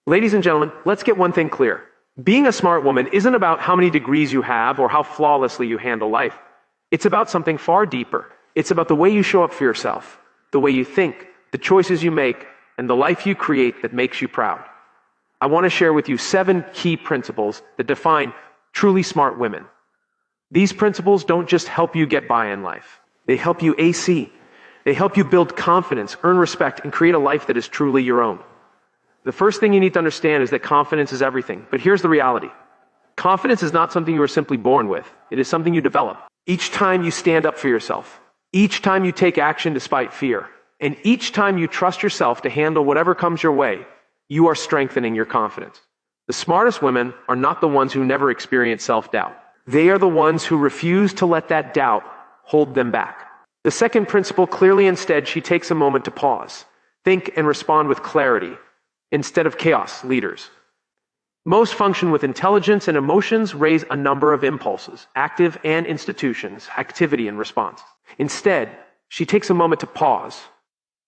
Ladies and gentlemen, let's get one thing clear. Being a smart woman isn't about how many degrees you have or how flawlessly you handle life. It's about something far deeper. It's about the way you show up for yourself, the way you think, the choices you make, and the life you create that makes you proud. I want to share with you 7 key principles that define truly smart women. These principles don't just help you get by in life. They help you AC. They help you build confidence, earn respect, and create a life that is truly your own. The first thing you need to understand is that confidence is everything. But here's the reality. Confidence is not something you are simply born with. It is something you develop. Each time you stand up for yourself, each time you take action despite fear, and each time you trust yourself to handle whatever comes your way, you are strengthening your confidence. The smartest women are not the ones who never experience self-doubt. They are the ones who refuse to let that doubt hold them back. The second principle, clearly instead, she takes a moment to pause, think, and respond with clarity instead of chaos leaders. Most function with intelligence, and emotions raise a number of impulses, active and institutions, activity and response. Instead, she takes a moment to pause,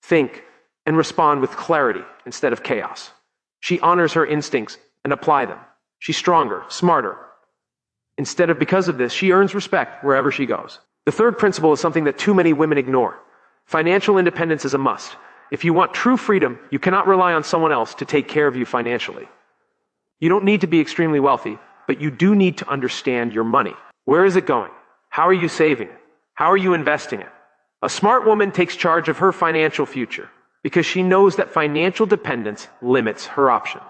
think, and respond with clarity instead of chaos. She honors her instincts and apply them. She's stronger, smarter. Because of this, she earns respect wherever she goes. The third principle is something that too many women ignore. Financial independence is a must. If you want true freedom, you cannot rely on someone else to take care of you financially. You don't need to be extremely wealthy, but you do need to understand your money. Where is it going? How are you saving it? How are you investing it? A smart woman takes charge of her financial future because she knows that financial dependence limits her option.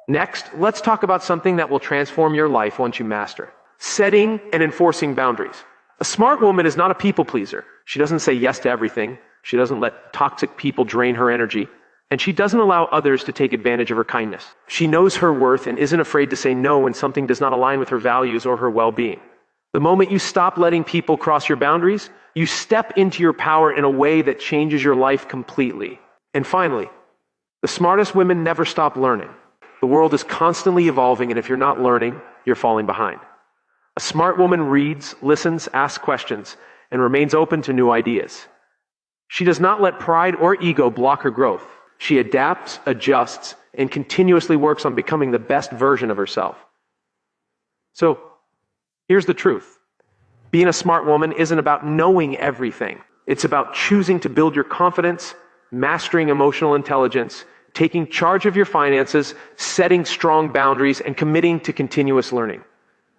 Next, let's talk about something that will transform your life once you master it. Setting and enforcing boundaries. A smart woman is not a people pleaser. She doesn't say yes to everything. She doesn't let toxic people drain her energy. And she doesn't allow others to take advantage of her kindness. She knows her worth and isn't afraid to say no when something does not align with her values or her well-being. The moment you stop letting people cross your boundaries, you step into your power in a way that changes your life completely. And finally, the smartest women never stop learning. The world is constantly evolving, and if you're not learning, you're falling behind. A smart woman reads, listens, asks questions, and remains open to new ideas. She does not let pride or ego block her growth. She adapts, adjusts, and continuously works on becoming the best version of herself. So, here's the truth. Being a smart woman isn't about knowing everything. It's about choosing to build your confidence, mastering emotional intelligence, taking charge of your finances, setting strong boundaries, and committing to continuous learning.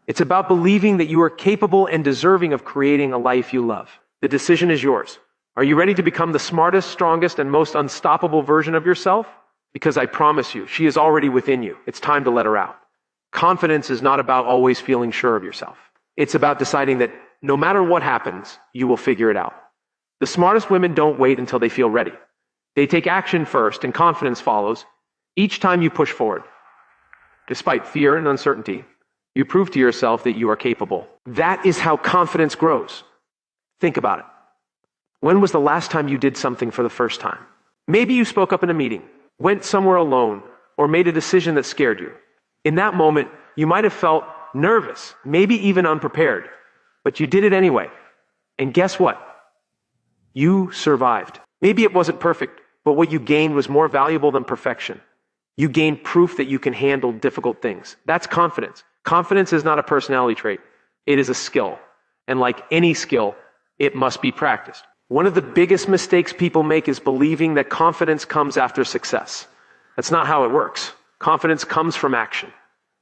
It's about believing that you are capable and deserving of creating a life you love. The decision is yours. Are you ready to become the smartest, strongest, and most unstoppable version of yourself? Because I promise you, she is already within you. It's time to let her out. Confidence is not about always feeling sure of yourself. It's about deciding that no matter what happens, you will figure it out. The smartest women don't wait until they feel ready. They take action first, and confidence follows. Each time you push forward, despite fear and uncertainty, you prove to yourself that you are capable. That is how confidence grows. Think about it. When was the last time you did something for the first time? Maybe you spoke up in a meeting, went somewhere alone, or made a decision that scared you. In that moment, you might have felt nervous, maybe even unprepared, but you did it anyway. And guess what? You survived. Maybe it wasn't perfect, but what you gained was more valuable than perfection. You gained proof that you can handle difficult things. That's confidence. Confidence is not a personality trait. It is a skill. And like any skill, it must be practiced. One of the biggest mistakes people make is believing that confidence comes after success. That's not how it works. Confidence comes from action,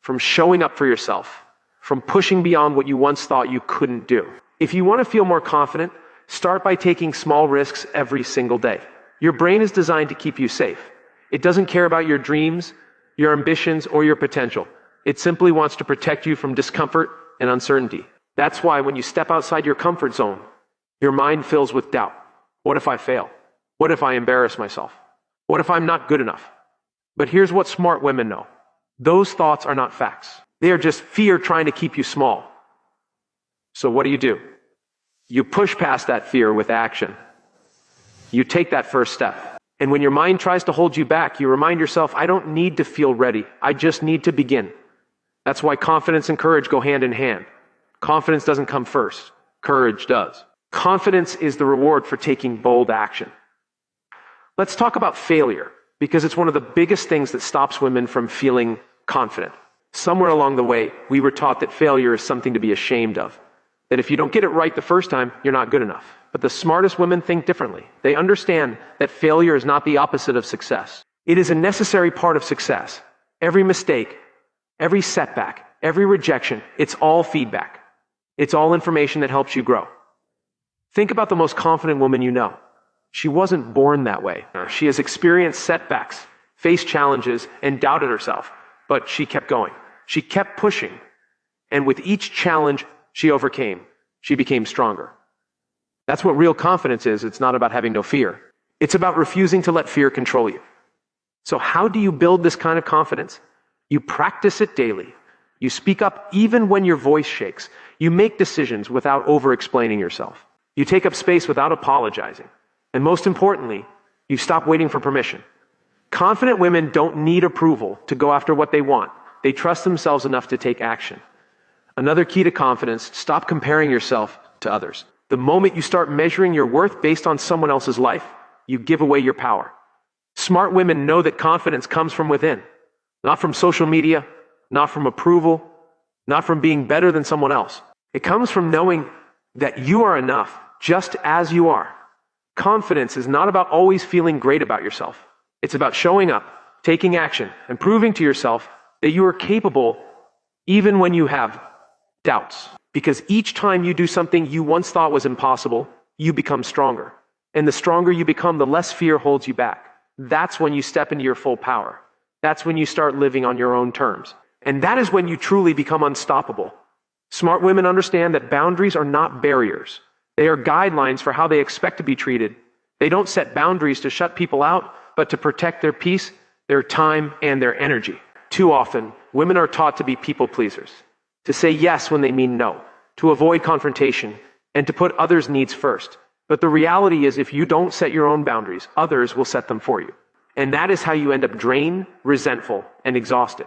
from showing up for yourself, from pushing beyond what you once thought you couldn't do. If you want to feel more confident, start by taking small risks every single day. Your brain is designed to keep you safe. It doesn't care about your dreams, your ambitions, or your potential. It simply wants to protect you from discomfort and uncertainty. That's why when you step outside your comfort zone, your mind fills with doubt. What if I fail? What if I embarrass myself? What if I'm not good enough? But here's what smart women know. Those thoughts are not facts. They are just fear trying to keep you small. So what do? You push past that fear with action. You take that first step. And when your mind tries to hold you back, you remind yourself, I don't need to feel ready. I just need to begin. That's why confidence and courage go hand in hand. Confidence doesn't come first. Courage does. Confidence is the reward for taking bold action. Let's talk about failure. because it's one of the biggest things that stops women from feeling confident. Somewhere along the way, we were taught that failure is something to be ashamed of. That if you don't get it right the first time, you're not good enough. But the smartest women think differently. They understand that failure is not the opposite of success. It is a necessary part of success. Every mistake, every setback, every rejection, it's all feedback. It's all information that helps you grow. Think about the most confident woman you know. She wasn't born that way. She has experienced setbacks, faced challenges, and doubted herself. But she kept going. She kept pushing. And with each challenge she overcame, she became stronger. That's what real confidence is. It's not about having no fear. It's about refusing to let fear control you. So how do you build this kind of confidence? You practice it daily. You speak up even when your voice shakes. You make decisions without over-explaining yourself. You take up space without apologizing. And most importantly, you stop waiting for permission. Confident women don't need approval to go after what they want. They trust themselves enough to take action. Another key to confidence, stop comparing yourself to others. The moment you start measuring your worth based on someone else's life, you give away your power. Smart women know that confidence comes from within, not from social media, not from approval, not from being better than someone else. It comes from knowing that you are enough just as you are. Confidence is not about always feeling great about yourself. It's about showing up, taking action, and proving to yourself that you are capable even when you have doubts. Because each time you do something you once thought was impossible, you become stronger. And the stronger you become, the less fear holds you back. That's when you step into your full power. That's when you start living on your own terms. And that is when you truly become unstoppable. Smart women understand that boundaries are not barriers. They are guidelines for how they expect to be treated. They don't set boundaries to shut people out, but to protect their peace, their time, and their energy. Too often, women are taught to be people pleasers, to say yes when they mean no, to avoid confrontation, and to put others' needs first. But the reality is, if you don't set your own boundaries, others will set them for you. And that is how you end up drained, resentful, and exhausted.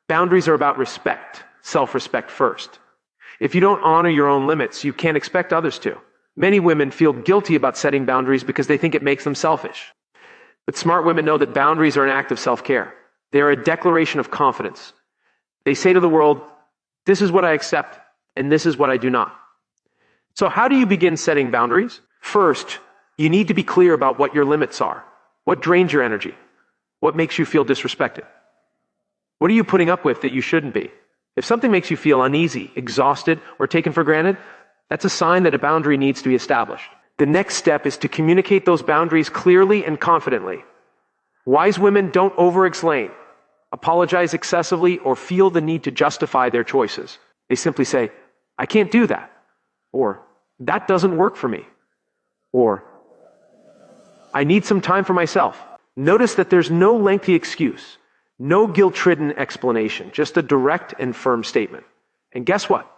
Boundaries are about respect, self-respect first. If you don't honor your own limits, you can't expect others to. Many women feel guilty about setting boundaries because they think it makes them selfish. But smart women know that boundaries are an act of self-care. They are a declaration of confidence. They say to the world, this is what I accept, and this is what I do not. So how do you begin setting boundaries? First, you need to be clear about what your limits are. What drains your energy? What makes you feel disrespected? What are you putting up with that you shouldn't be? If something makes you feel uneasy, exhausted, or taken for granted, that's a sign that a boundary needs to be established. The next step is to communicate those boundaries clearly and confidently. Wise women don't over-explain, apologize excessively, or feel the need to justify their choices. They simply say, I can't do that, or that doesn't work for me, or I need some time for myself. Notice that there's no lengthy excuse, no guilt-ridden explanation, just a direct and firm statement. And guess what?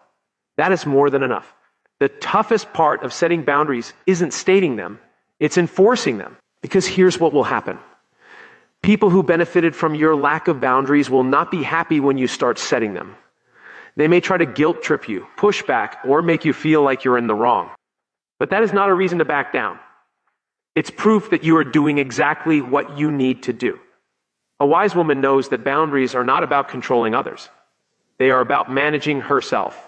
That is more than enough. The toughest part of setting boundaries isn't stating them, it's enforcing them. Because here's what will happen. People who benefited from your lack of boundaries will not be happy when you start setting them. They may try to guilt trip you, push back, or make you feel like you're in the wrong. But that is not a reason to back down. It's proof that you are doing exactly what you need to do. A wise woman knows that boundaries are not about controlling others. They are about managing herself.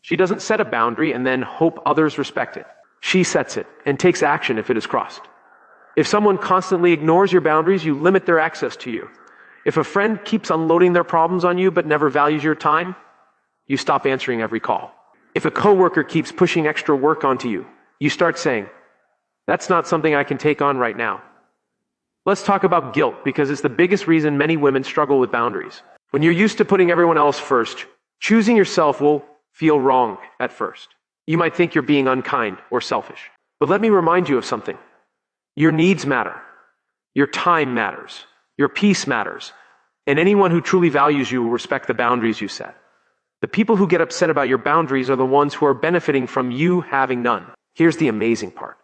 She doesn't set a boundary and then hope others respect it. She sets it and takes action if it is crossed. If someone constantly ignores your boundaries, you limit their access to you. If a friend keeps unloading their problems on you but never values your time, you stop answering every call. If a coworker keeps pushing extra work onto you, you start saying, that's not something I can take on right now. Let's talk about guilt, because it's the biggest reason many women struggle with boundaries. When you're used to putting everyone else first, choosing yourself will feel wrong at first. You might think you're being unkind or selfish. But let me remind you of something. Your needs matter. Your time matters. Your peace matters. And anyone who truly values you will respect the boundaries you set. The people who get upset about your boundaries are the ones who are benefiting from you having none. Here's the amazing part.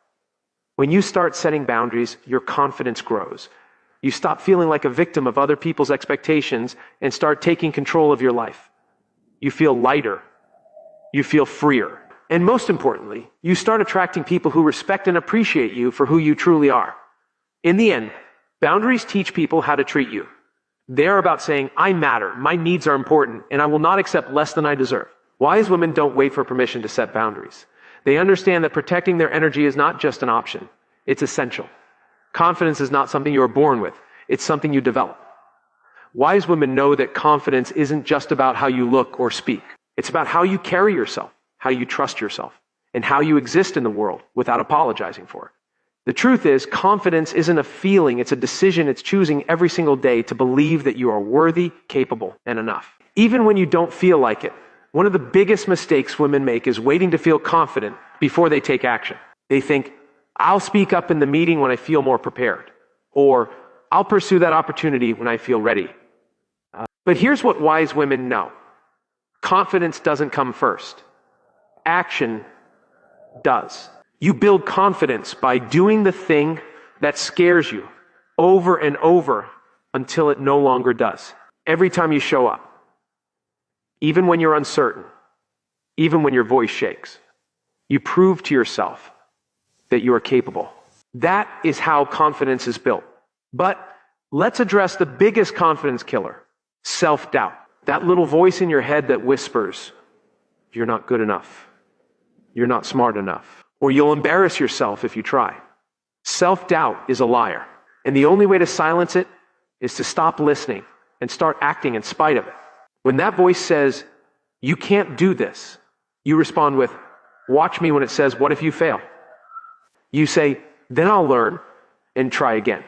When you start setting boundaries, your confidence grows. You stop feeling like a victim of other people's expectations and start taking control of your life. You feel lighter. You feel freer. And most importantly, you start attracting people who respect and appreciate you for who you truly are. In the end, Boundaries teach people how to treat you. They're about saying, I matter, my needs are important, and I will not accept less than I deserve. Wise women don't wait for permission to set boundaries. They understand that protecting their energy is not just an option, it's essential. Confidence is not something you are born with, it's something you develop. Wise women know that confidence isn't just about how you look or speak. It's about how you carry yourself, how you trust yourself, and how you exist in the world without apologizing for it. The truth is, confidence isn't a feeling, it's a decision. It's choosing every single day to believe that you are worthy, capable, and enough. Even when you don't feel like it. One of the biggest mistakes women make is waiting to feel confident before they take action. They think, I'll speak up in the meeting when I feel more prepared, or I'll pursue that opportunity when I feel ready. But here's what wise women know. Confidence doesn't come first. Action does. You build confidence by doing the thing that scares you over and over until it no longer does. Every time you show up, even when you're uncertain, even when your voice shakes, you prove to yourself that you are capable. That is how confidence is built. But let's address the biggest confidence killer, self-doubt. That little voice in your head that whispers, you're not good enough, you're not smart enough, or you'll embarrass yourself if you try. Self-doubt is a liar, and the only way to silence it is to stop listening and start acting in spite of it. When that voice says, you can't do this, you respond with, watch me when it says, what if you fail? You say, then I'll learn and try again.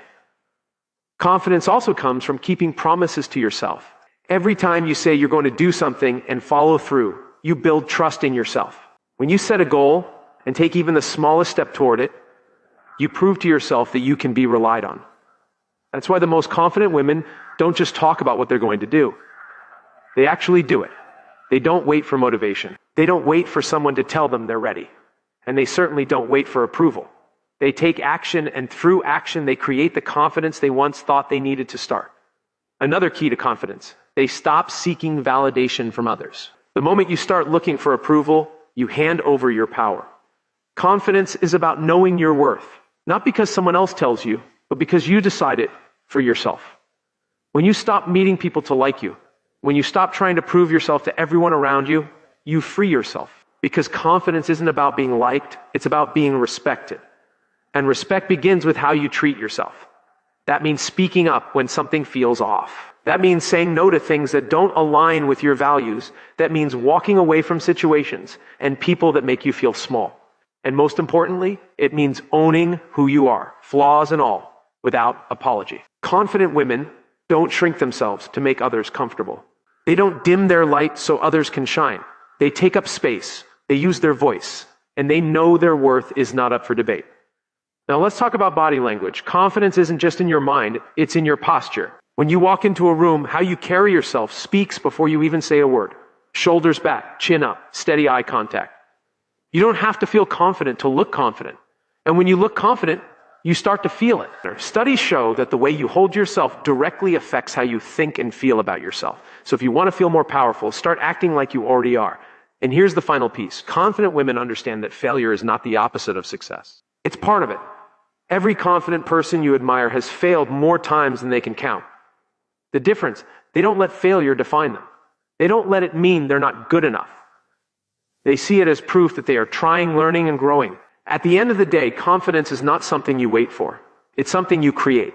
Confidence also comes from keeping promises to yourself. Every time you say you're going to do something and follow through, you build trust in yourself. When you set a goal and take even the smallest step toward it, you prove to yourself that you can be relied on. That's why the most confident women don't just talk about what they're going to do. They actually do it. They don't wait for motivation. They don't wait for someone to tell them they're ready. And they certainly don't wait for approval. They take action, and through action, they create the confidence they once thought they needed to start. Another key to confidence, they stop seeking validation from others. The moment you start looking for approval, you hand over your power. Confidence is about knowing your worth, not because someone else tells you, but because you decide it for yourself. When you stop needing people to like you, when you stop trying to prove yourself to everyone around you, you free yourself. Because confidence isn't about being liked, it's about being respected. And respect begins with how you treat yourself. That means speaking up when something feels off. That means saying no to things that don't align with your values. That means walking away from situations and people that make you feel small. And most importantly, it means owning who you are, flaws and all, without apology. Confident women don't shrink themselves to make others comfortable. They don't dim their light so others can shine. They take up space, they use their voice, and they know their worth is not up for debate. Now let's talk about body language. Confidence isn't just in your mind, it's in your posture. When you walk into a room, how you carry yourself speaks before you even say a word. Shoulders back, chin up, steady eye contact. You don't have to feel confident to look confident. And when you look confident, you start to feel it. Studies show that the way you hold yourself directly affects how you think and feel about yourself. So if you want to feel more powerful, start acting like you already are. And here's the final piece. Confident women understand that failure is not the opposite of success. It's part of it. Every confident person you admire has failed more times than they can count. The difference, they don't let failure define them. They don't let it mean they're not good enough. They see it as proof that they are trying, learning, and growing. At the end of the day, confidence is not something you wait for. It's something you create.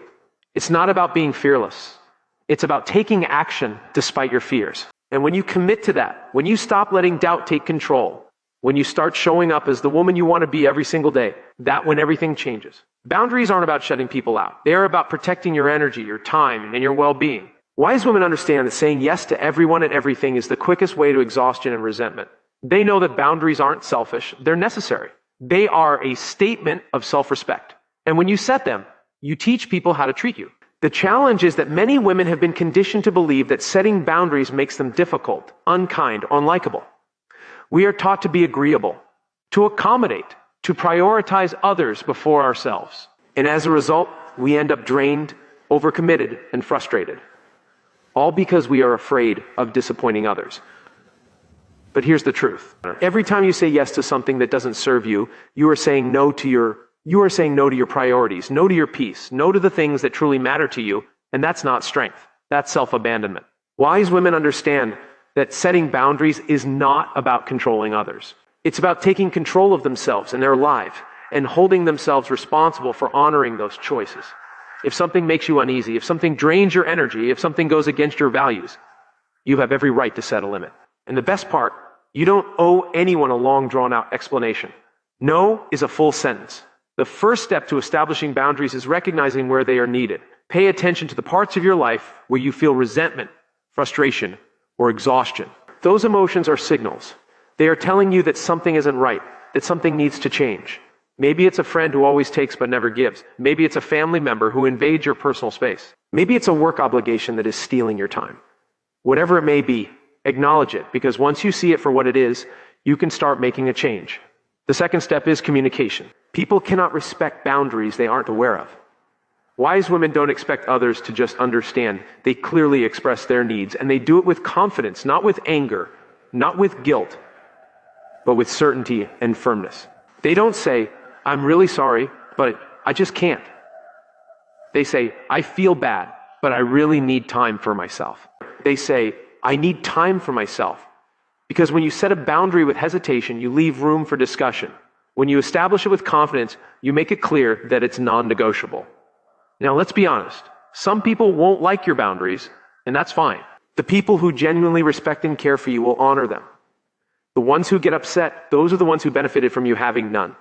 It's not about being fearless. It's about taking action despite your fears. And when you commit to that, when you stop letting doubt take control, when you start showing up as the woman you want to be every single day, that's when everything changes. Boundaries aren't about shutting people out. They are about protecting your energy, your time, and your well-being. Wise women understand that saying yes to everyone and everything is the quickest way to exhaustion and resentment. They know that boundaries aren't selfish, they're necessary. They are a statement of self-respect. And when you set them, you teach people how to treat you. The challenge is that many women have been conditioned to believe that setting boundaries makes them difficult, unkind, unlikable. We are taught to be agreeable, to accommodate, to prioritize others before ourselves. And as a result, we end up drained, overcommitted, and frustrated. All because we are afraid of disappointing others. But here's the truth. Every time you say yes to something that doesn't serve you, you are saying no to your You are saying no to your priorities, no to your peace, no to the things that truly matter to you, and that's not strength. That's self-abandonment. Wise women understand that setting boundaries is not about controlling others. It's about taking control of themselves and their lives and holding themselves responsible for honoring those choices. If something makes you uneasy, if something drains your energy, if something goes against your values, you have every right to set a limit. And the best part, you don't owe anyone a long drawn-out explanation. No is a full sentence. The first step to establishing boundaries is recognizing where they are needed. Pay attention to the parts of your life where you feel resentment, frustration, or exhaustion. Those emotions are signals. They are telling you that something isn't right, that something needs to change. Maybe it's a friend who always takes but never gives. Maybe it's a family member who invades your personal space. Maybe it's a work obligation that is stealing your time. Whatever it may be, acknowledge it, because once you see it for what it is, you can start making a change. The second step is communication. People cannot respect boundaries they aren't aware of. Wise women don't expect others to just understand. They clearly express their needs, and they do it with confidence, not with anger, not with guilt, but with certainty and firmness. They don't say, "I'm really sorry, but I just can't." They say, "I feel bad, but I really need time for myself." They say, "I need time for myself." Because when you set a boundary with hesitation, you leave room for discussion. When you establish it with confidence, you make it clear that it's non-negotiable. Now, let's be honest. Some people won't like your boundaries, and that's fine. The people who genuinely respect and care for you will honor them. The ones who get upset, those are the ones who benefited from you having none.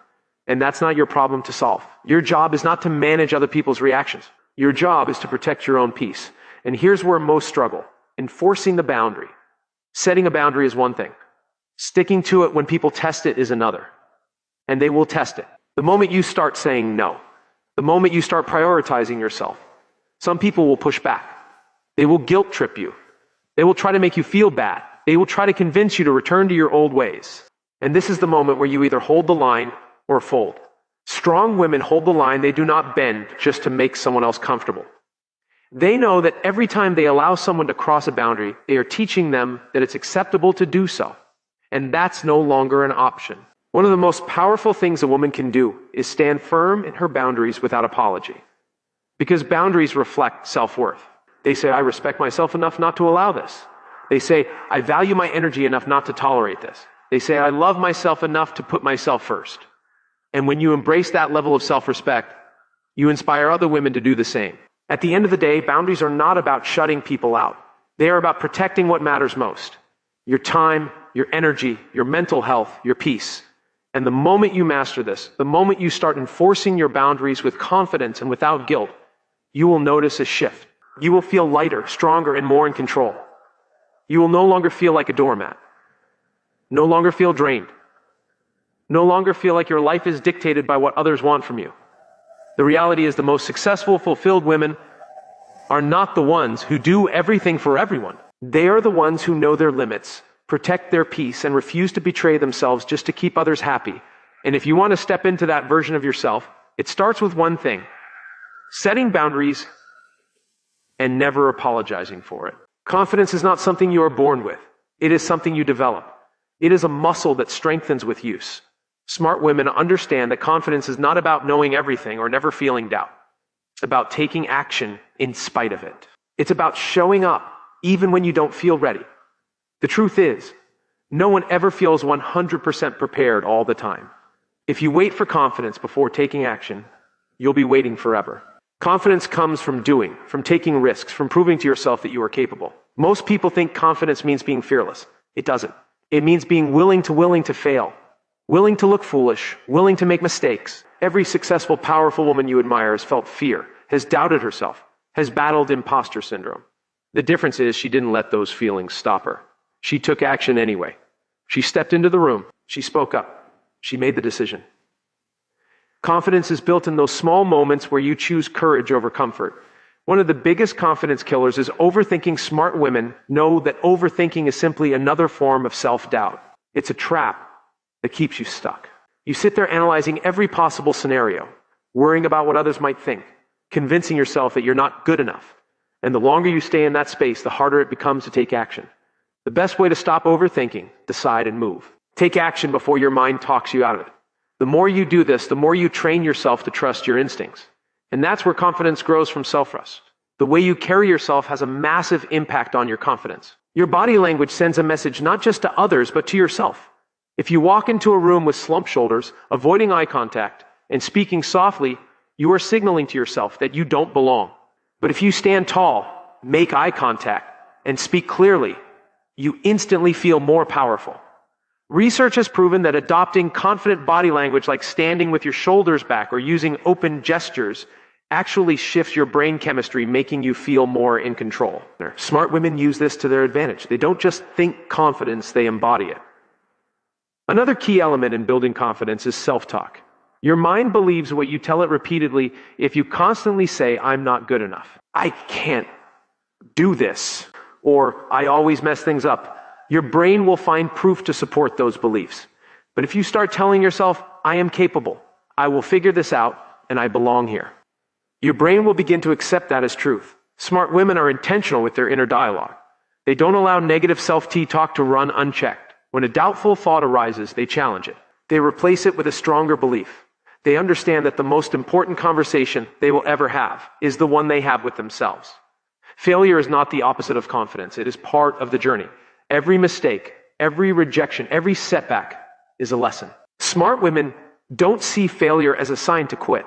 And that's not your problem to solve. Your job is not to manage other people's reactions. Your job is to protect your own peace. And here's where most struggle: enforcing the boundary. Setting a boundary is one thing. Sticking to it when people test it is another. And they will test it. The moment you start saying no, the moment you start prioritizing yourself, some people will push back. They will guilt trip you. They will try to make you feel bad. They will try to convince you to return to your old ways. And this is the moment where you either hold the line or fold. Strong women hold the line. They do not bend just to make someone else comfortable. They know that every time they allow someone to cross a boundary, they are teaching them that it's acceptable to do so. And that's no longer an option. One of the most powerful things a woman can do is stand firm in her boundaries without apology. Because boundaries reflect self-worth. They say, "I respect myself enough not to allow this." They say, "I value my energy enough not to tolerate this." They say, "I love myself enough to put myself first." And when you embrace that level of self-respect, you inspire other women to do the same. At the end of the day, boundaries are not about shutting people out. They are about protecting what matters most: your time, your energy, your mental health, your peace. And the moment you master this, the moment you start enforcing your boundaries with confidence and without guilt, you will notice a shift. You will feel lighter, stronger, and more in control. You will no longer feel like a doormat. No longer feel drained. No longer feel like your life is dictated by what others want from you. The reality is the most successful, fulfilled women are not the ones who do everything for everyone. They are the ones who know their limits, protect their peace, and refuse to betray themselves just to keep others happy. And if you want to step into that version of yourself, it starts with one thing: setting boundaries and never apologizing for it. Confidence is not something you are born with. It is something you develop. It is a muscle that strengthens with use. Smart women understand that confidence is not about knowing everything or never feeling doubt. It's about taking action in spite of it. It's about showing up even when you don't feel ready. The truth is, no one ever feels 100% prepared all the time. If you wait for confidence before taking action, you'll be waiting forever. Confidence comes from doing, from taking risks, from proving to yourself that you are capable. Most people think confidence means being fearless. It doesn't. It means being willing to fail, willing to look foolish, willing to make mistakes. Every successful, powerful woman you admire has felt fear, has doubted herself, has battled imposter syndrome. The difference is she didn't let those feelings stop her. She took action anyway. She stepped into the room. She spoke up. She made the decision. Confidence is built in those small moments where you choose courage over comfort. One of the biggest confidence killers is overthinking. Smart women know that overthinking is simply another form of self-doubt. It's a trap that keeps you stuck. You sit there analyzing every possible scenario, worrying about what others might think, convincing yourself that you're not good enough. And the longer you stay in that space, the harder it becomes to take action. The best way to stop overthinking: decide and move. Take action before your mind talks you out of it. The more you do this, the more you train yourself to trust your instincts. And that's where confidence grows from self-trust. The way you carry yourself has a massive impact on your confidence. Your body language sends a message not just to others, but to yourself. If you walk into a room with slumped shoulders, avoiding eye contact, and speaking softly, you are signaling to yourself that you don't belong. But if you stand tall, make eye contact, and speak clearly, you instantly feel more powerful. Research has proven that adopting confident body language like standing with your shoulders back or using open gestures actually shifts your brain chemistry, making you feel more in control. Smart women use this to their advantage. They don't just think confidence, they embody it. Another key element in building confidence is self-talk. Your mind believes what you tell it repeatedly. If you constantly say, "I'm not good enough," "I can't do this," or "I always mess things up," your brain will find proof to support those beliefs. But if you start telling yourself, "I am capable, I will figure this out, and I belong here," your brain will begin to accept that as truth. Smart women are intentional with their inner dialogue. They don't allow negative self-talk to run unchecked. When a doubtful thought arises, they challenge it. They replace it with a stronger belief. They understand that the most important conversation they will ever have is the one they have with themselves. Failure is not the opposite of confidence. It is part of the journey. Every mistake, every rejection, every setback is a lesson. Smart women don't see failure as a sign to quit.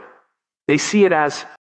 They see it as